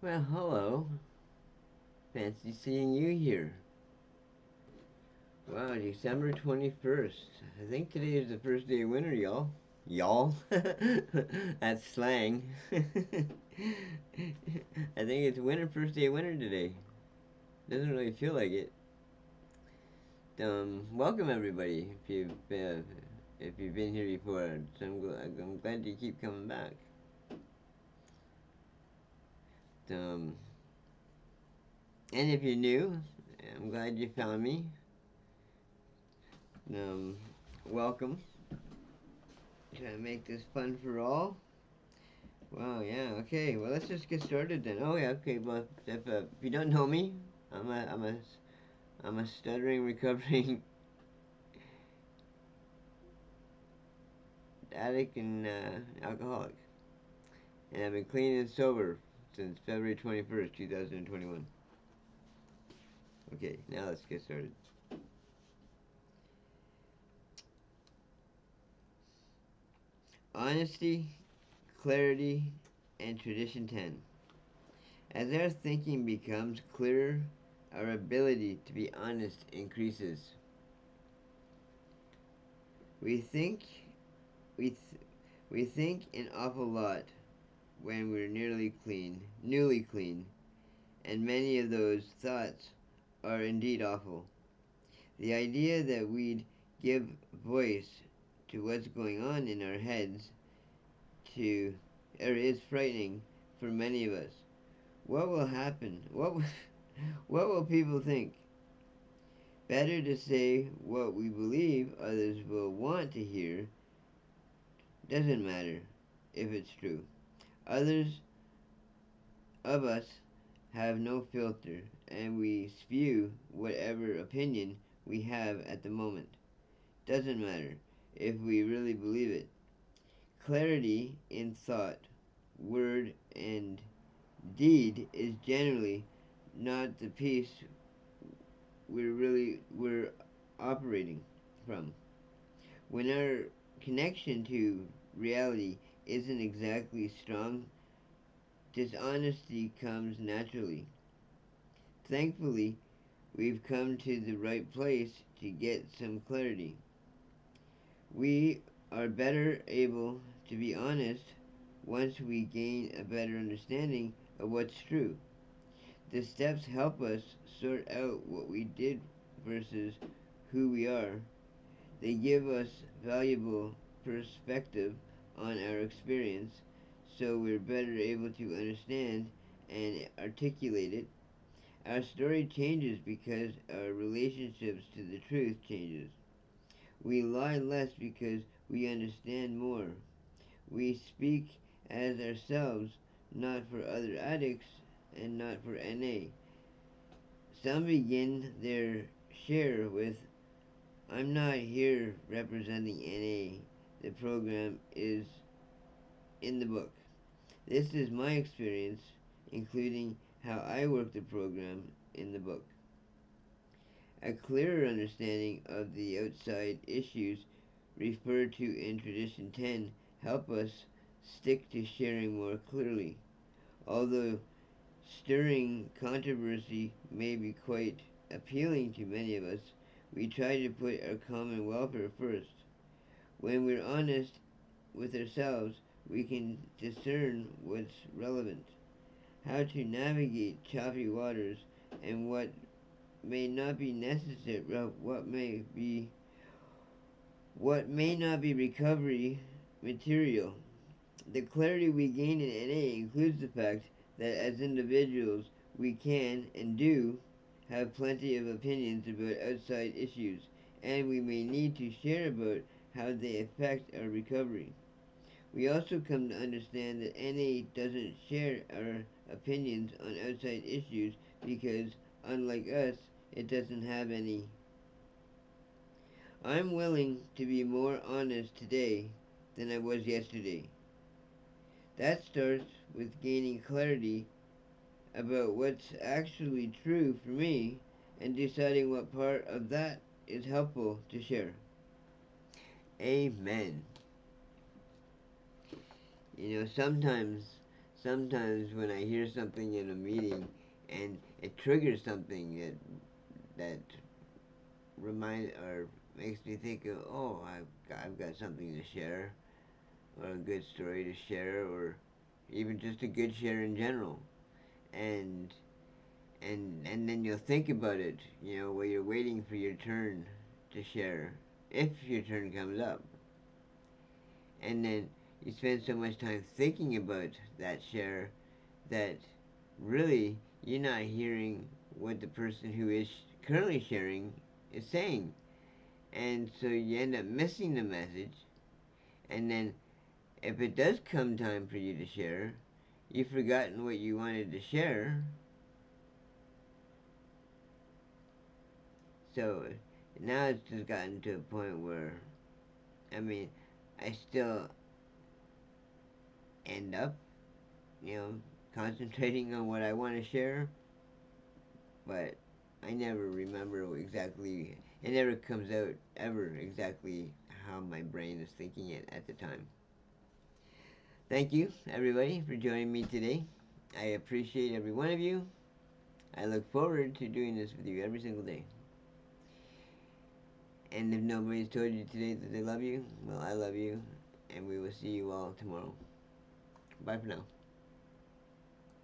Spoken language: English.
Well, hello. Fancy seeing you here. Wow, December 21st. I think today is the first day of winter, y'all. Y'all? That's slang. I think it's winter, first day of winter today. Doesn't really feel like it. Welcome everybody. If you've been here before, so I'm glad you keep coming back. Um, and if you're new, I'm glad you found me. Um, Welcome. Trying to make this fun for all. Wow, yeah, okay. Well, let's just get started then. Oh, yeah, okay. Well, if you don't know me, I'm a stuttering, recovering addict and alcoholic, and I've been clean and sober since February 21st, 2021. Okay, now let's get started. Honesty, clarity, and tradition 10. As our thinking becomes clearer, our ability to be honest increases. We think we th- we think an awful lot when we're newly clean, and many of those thoughts are indeed awful. The idea that we'd give voice to what's going on in our heads to or is frightening for many of us. What will happen? What will people think? Better to say what we believe others will want to hear. Doesn't matter if it's true. Others of us have no filter, and we spew whatever opinion we have at the moment. Doesn't matter if we really believe it. Clarity in thought, word, and deed is generally not the peace we're operating from. When our connection to reality isn't exactly strong, dishonesty comes naturally. Thankfully, we've come to the right place to get some clarity. We are better able to be honest once we gain a better understanding of what's true. The steps help us sort out what we did versus who we are. They give us valuable perspective on our experience, so we're better able to understand and articulate it. Our story changes because our relationships to the truth changes. We lie less because we understand more. We speak as ourselves, not for other addicts and not for NA. Some begin their share with, I'm not here representing NA. The program is in the book. This is my experience, including how I work the program in the book. A clearer understanding of the outside issues referred to in Tradition 10 help us stick to sharing more clearly. Although stirring controversy may be quite appealing to many of us, we try to put our common welfare first. When we're honest with ourselves, we can discern what's relevant, how to navigate choppy waters, and what may not be necessary, what may not be recovery material. The clarity we gain in NA includes the fact that as individuals we can and do have plenty of opinions about outside issues, and we may need to share about how they affect our recovery. We also come to understand that NA doesn't share our opinions on outside issues because, unlike us, it doesn't have any. I'm willing to be more honest today than I was yesterday. That starts with gaining clarity about what's actually true for me and deciding what part of that is helpful to share. Amen. You know, sometimes when I hear something in a meeting and it triggers something that reminds or makes me think of, oh, I've got something to share, or a good story to share, or even just a good share in general. And and then you'll think about it, while you're waiting for your turn to share, if your turn comes up. And then you spend so much time thinking about that share that really you're not hearing what the person who is currently sharing is saying. And so you end up missing the message. And then if it does come time for you to share, you've forgotten what you wanted to share. So now it's just gotten to a point where, I mean, I still end up, you know, concentrating on what I want to share, but I never remember exactly, it never comes out ever exactly how my brain is thinking it at the time. Thank you, everybody, for joining me today. I appreciate every one of you. I look forward to doing this with you every single day. And if nobody's told you today that they love you, well, I love you, and we will see you all tomorrow. Bye for now.